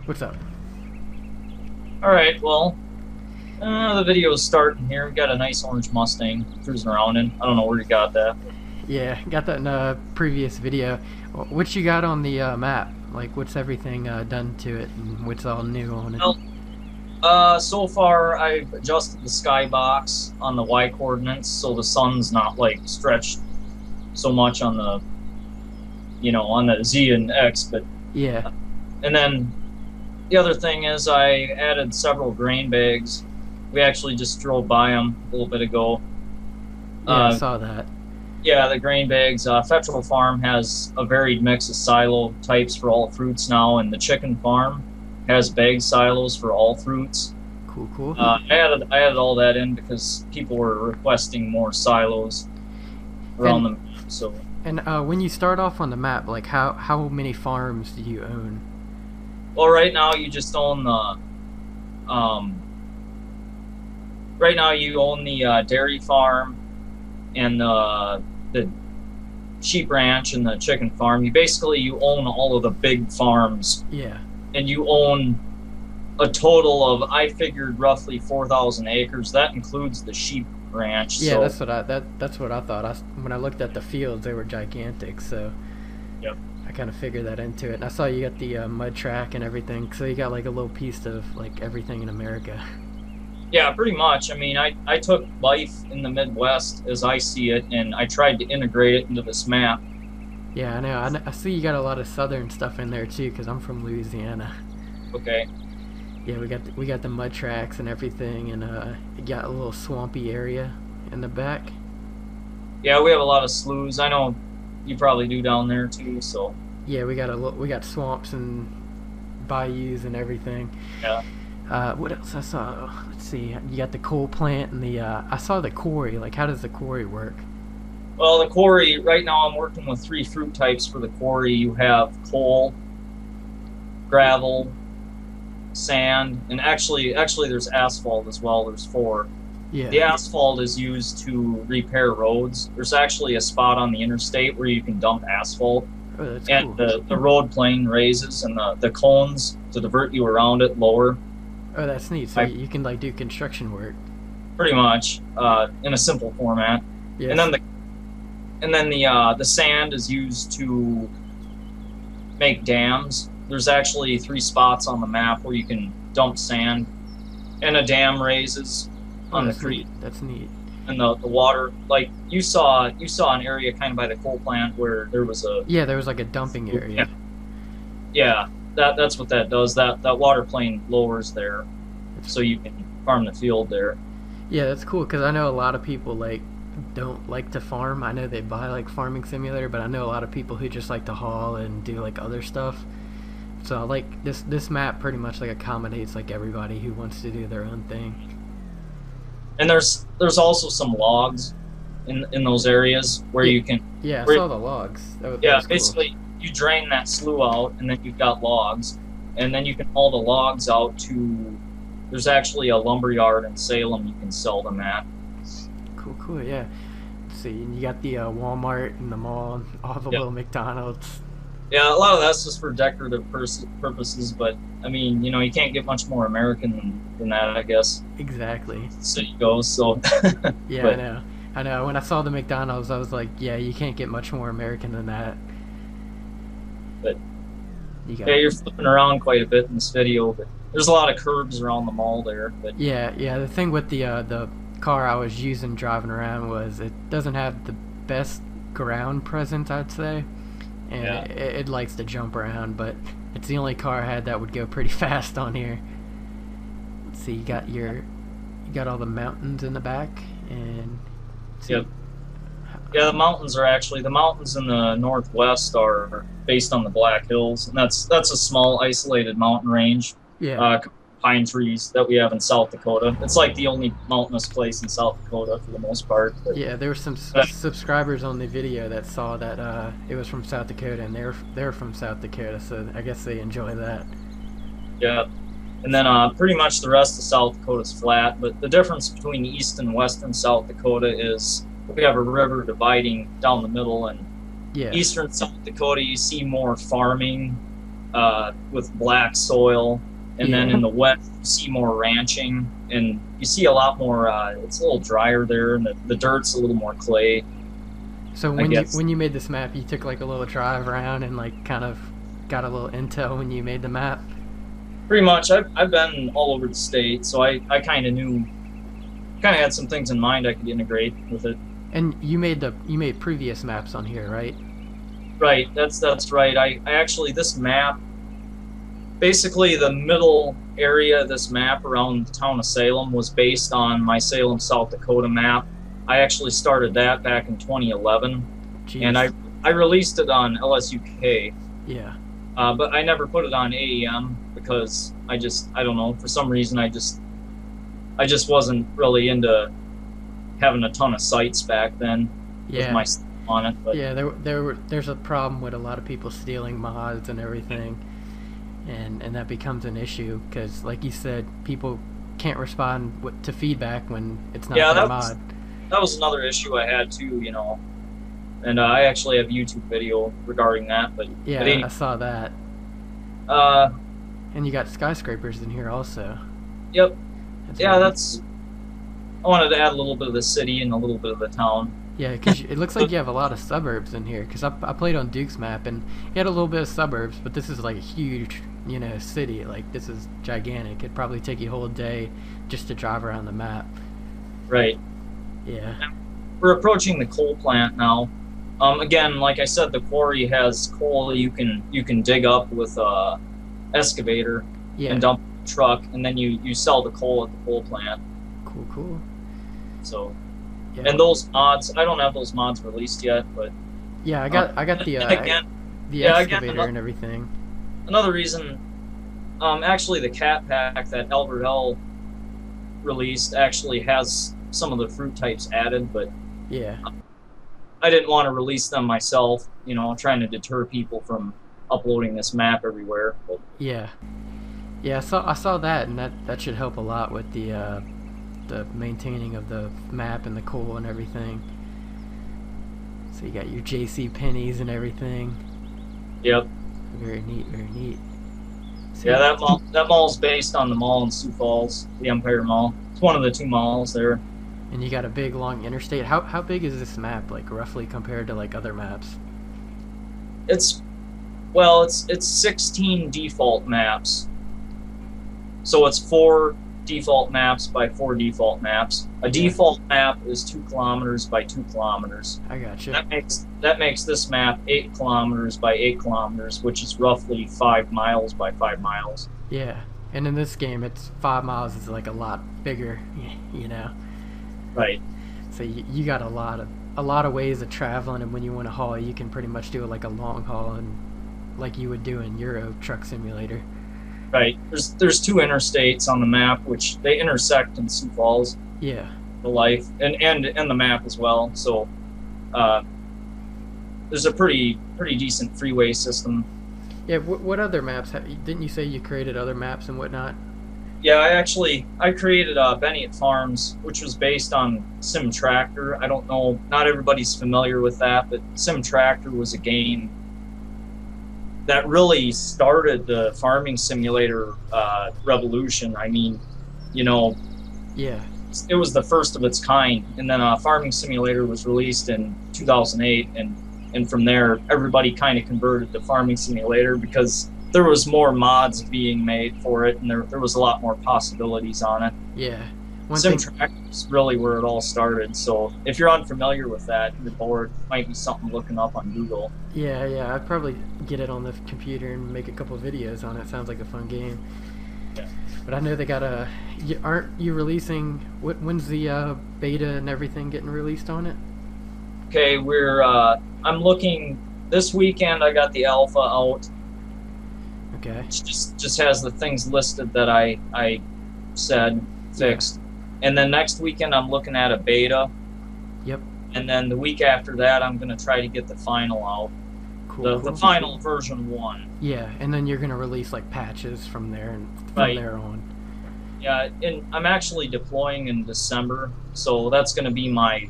What's up? Alright, well, the video's starting here. We got a nice orange Mustang cruising around in. I don't know where you got that. Yeah, got that in a previous video. What you got on the map? Like, what's everything done to it, and what's all new on it? Well, so far I've adjusted the skybox on the Y coordinates so the sun's not, like, stretched so much on the, on the Z and X, but... Yeah. And then the other thing is I added several grain bags. We actually just drove by them a little bit ago. Yeah, I saw that. Yeah, the grain bags. Feterlj Farm has a varied mix of silo types for all fruits now, and the chicken farm has bag silos for all fruits. Cool, cool. I added all that in because people were requesting more silos around them. So. And when you start off on the map, like how many farms do you own? Well, right now you just own the. Right now you own the dairy farm and the sheep ranch and the chicken farm. You own all of the big farms. Yeah. And you own a total of, I figured, roughly 4,000 acres. That includes the sheep ranch. Yeah, so that's what I thought. When I looked at the fields, they were gigantic. So yep. I kind of figured that into it. And I saw you got the mud track and everything. So you got like a little piece of like everything in America. Yeah, pretty much. I mean, I took life in the Midwest as I see it, and I tried to integrate it into this map. Yeah, I know. I see you got a lot of southern stuff in there too, because I'm from Louisiana. Okay. Yeah, we got the mud tracks and everything, and you got a little swampy area in the back. Yeah, we have a lot of sloughs. I know you probably do down there too. So. Yeah, we got swamps and bayous and everything. Yeah. What else I saw? Let's see. You got the coal plant and the. I saw the quarry. Like, how does the quarry work? Well, the quarry, right now I'm working with 3 fruit types for the quarry. You have coal, gravel, sand, and actually there's asphalt as well. There's 4. Yeah. The asphalt is used to repair roads. There's actually a spot on the interstate where you can dump asphalt. Oh, that's and cool. the road plane raises, and the cones to divert you around it lower. Oh, that's neat. So you can like do construction work. Pretty much, in a simple format. Yes. And then the sand is used to make dams. There's actually 3 spots on the map where you can dump sand, and a dam raises on the creek. That's neat. And the water, like you saw an area kind of by the coal plant where there was a there was like a dumping area. Yeah, that's what that does. That water plane lowers there, so you can farm the field there. Yeah, that's cool because I know a lot of people like don't like to farm. I know they buy like Farming Simulator, but I know a lot of people who just like to haul and do like other stuff. So like this map pretty much like accommodates like everybody who wants to do their own thing. And there's also some logs in those areas where you can. Yeah, I saw the logs. That was basically cool. You drain that slough out, and then you've got logs, and then you can haul the logs out to. There's actually a lumber yard in Salem you can sell them at. Cool, yeah. Let's see, and you got the Walmart and the mall, and all the little McDonald's. Yeah, a lot of that's just for decorative purposes, but I mean, you can't get much more American than that, I guess. Exactly. The city goes, so. Yeah, but, I know. When I saw the McDonald's, I was like, yeah, you can't get much more American than that. But you're flipping around quite a bit in this video, but there's a lot of curbs around the mall there. But yeah. The thing with the car I was using driving around was it doesn't have the best ground presence, I'd say, and it likes to jump around. But it's the only car I had that would go pretty fast on here. Let's see, you got all the mountains in the back, and yep. Yeah, the mountains in the northwest are based on the Black Hills, and that's a small isolated mountain range. Yeah. Pine trees that we have in South Dakota. It's like the only mountainous place in South Dakota for the most part. But, yeah, there were some subscribers on the video that saw that it was from South Dakota, and they're from South Dakota, so I guess they enjoy that. Yeah. And then pretty much the rest of South Dakota is flat, but the difference between east and western South Dakota is we have a river dividing down the middle, and eastern South Dakota you see more farming with black soil, and then in the west you see more ranching, and you see a lot more. It's a little drier there, and the dirt's a little more clay. So when you made this map, you took like a little drive around and like kind of got a little intel when you made the map. Pretty much, I've been all over the state, so I kind of had some things in mind I could integrate with it. And you made previous maps on here, right? Right, that's right. I actually, this map, basically the middle area of this map around the town of Salem was based on my Salem, South Dakota map. I actually started that back in 2011. Jeez. And I released it on LSUK. Yeah. But I never put it on AEM because I don't know, for some reason I just wasn't really into having a ton of sites back then. Yeah. With my stuff on it. But yeah, there's a problem with a lot of people stealing mods and everything, and that becomes an issue because, like you said, people can't respond to feedback when it's not their mod. That was another issue I had too, you know. And I actually have a YouTube video regarding that. But yeah, I saw that. And you got skyscrapers in here also. Yep. I wanted to add a little bit of the city and a little bit of the town. Yeah, because it looks like you have a lot of suburbs in here. Because I played on Duke's map, and you had a little bit of suburbs, but this is like a huge, city. Like, this is gigantic. It'd probably take you a whole day just to drive around the map. Right. Yeah. We're approaching the coal plant now. Again, like I said, the quarry has coal you can dig up with a excavator and dump a truck, and then you sell the coal at the coal plant. Cool. So, yeah. And those mods, I don't have those mods released yet, but yeah, I got the excavator and everything. Another reason, actually, the cat pack that Feterlj released actually has some of the fruit types added, but yeah, I didn't want to release them myself. Trying to deter people from uploading this map everywhere. But yeah. I saw that, and that should help a lot with the maintaining of the map and the coal and everything. So you got your JC Penney's and everything. Yep. Very neat. So yeah, that mall's based on the mall in Sioux Falls, the Empire Mall. It's one of the two malls there. And you got a big long interstate. How big is this map, like roughly compared to like other maps? It's 16 default maps. So it's 4 default maps by 4 default maps. A default map is 2 kilometers by 2 kilometers. I gotcha. That makes this map 8 kilometers by 8 kilometers, which is roughly 5 miles by 5 miles. Yeah, and in this game, it's 5 miles is like a lot bigger, Right. So you got a lot of ways of traveling, and when you want to haul, you can pretty much do it like a long haul, and like you would do in Euro Truck Simulator. Right. There's 2 interstates on the map, which they intersect in Sioux Falls. Yeah. The life and the map as well. So there's a pretty decent freeway system. Yeah. What other maps? Didn't you say you created other maps and whatnot? Yeah, I created Benniett Farms, which was based on Sim Tractor. I don't know, not everybody's familiar with that, but Sim Tractor was a game that really started the farming simulator revolution. I mean, yeah, it was the first of its kind. And then Farming Simulator was released in 2008, and from there, everybody kind of converted to Farming Simulator because there was more mods being made for it, and there was a lot more possibilities on it. Yeah. Sim Tractor is really where it all started. So if you're unfamiliar with that, you're bored, might be something looking up on Google. Yeah, I'd probably get it on the computer and make a couple videos on it. Sounds like a fun game. Yeah. But I know they got aren't you releasing, when's the beta and everything getting released on it? Okay, I'm looking, this weekend I got the alpha out. Okay. It just has the things listed that I said fixed. And then next weekend I'm looking at a beta. Yep. And then the week after that I'm going to try to get the final out. Cool. The final version 1. Yeah, and then you're going to release like patches from there and from there on. Yeah, and I'm actually deploying in December, so that's going to be my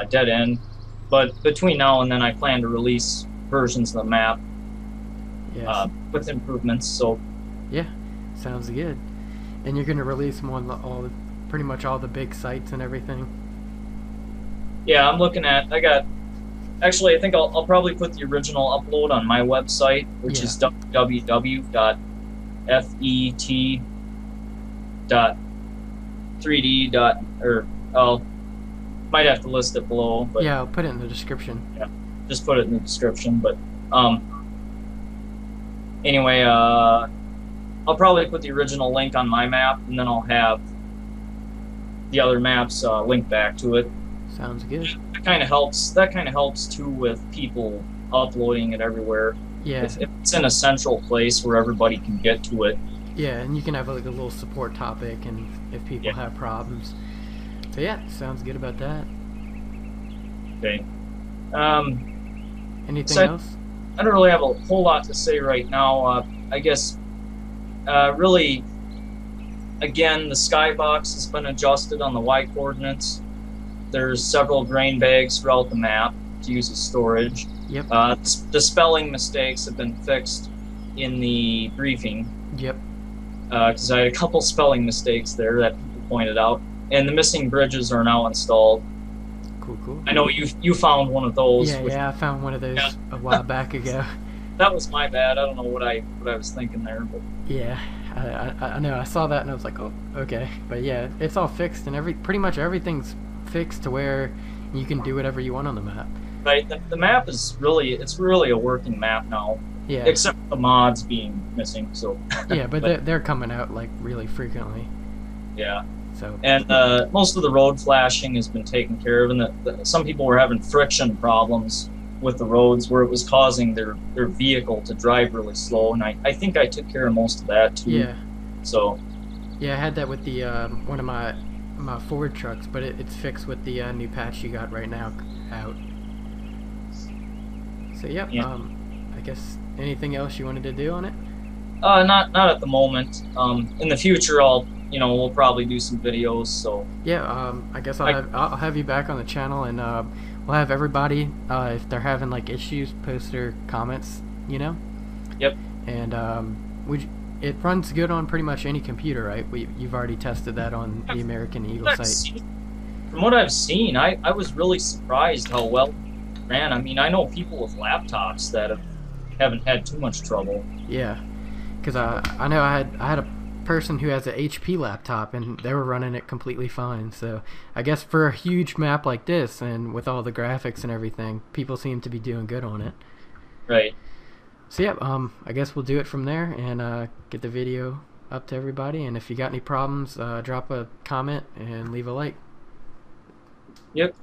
dead end. But between now and then I plan to release versions of the map. Yes. with improvements. So Yeah, sounds good. And you're gonna release them on pretty much all the big sites and everything. yeah, I'm looking at. I got actually. I think I'll probably put the original upload on my website, which Yeah. is www.fet.3d. Or I'll might have to list it below, but Yeah, I'll put it in the description. yeah, just put it in the description. But um, anyway, I'll probably put the original link on my map, and then I'll have the other maps linked back to it. Sounds good. That kind of helps. That kind of helps too with people uploading it everywhere. Yeah. If it's in a central place where everybody can get to it. Yeah, and you can have like a little support topic, and if people have problems. So yeah, sounds good about that. Okay. Anything else? I don't really have a whole lot to say right now. I guess really, again, the skybox has been adjusted on the Y coordinates. There's several grain bags throughout the map to use as storage. Yep. The spelling mistakes have been fixed in the briefing. Yep. Because I had a couple spelling mistakes there that people pointed out. And the missing bridges are now installed. Cool. I know you found one of those. Yeah, I found one of those a while back ago. That was my bad. I don't know what I was thinking there. But. Yeah, I know. I saw that and I was like, oh, okay. But yeah, it's all fixed and pretty much everything's fixed to where you can do whatever you want on the map. Right. The map is really a working map now. Yeah. Except the mods being missing. So. Yeah, but they're coming out like really frequently. Yeah. So. And most of the road flashing has been taken care of, and some people were having friction problems with the roads where it was causing their vehicle to drive really slow, and I think I took care of most of that too. Yeah. So. Yeah, I had that with the one of my Ford trucks, but it's fixed with the new patch you got right now out. So yeah. I guess anything else you wanted to do on it? Not at the moment. In the future, we'll probably do some videos. So yeah, I guess I'll have you back on the channel, and we'll have everybody if they're having like issues, post their comments. Yep. And it runs good on pretty much any computer, right? You've already tested that on the American Eagle site. From what I've seen, I was really surprised how well it ran. I mean, I know people with laptops that haven't had too much trouble. Yeah, because I know I had a person who has an HP laptop and they were running it completely fine. So I guess for a huge map like this and with all the graphics and everything, people seem to be doing good on it. Right. So yeah, I guess we'll do it from there and get the video up to everybody. And if you got any problems, drop a comment and leave a like. Yep.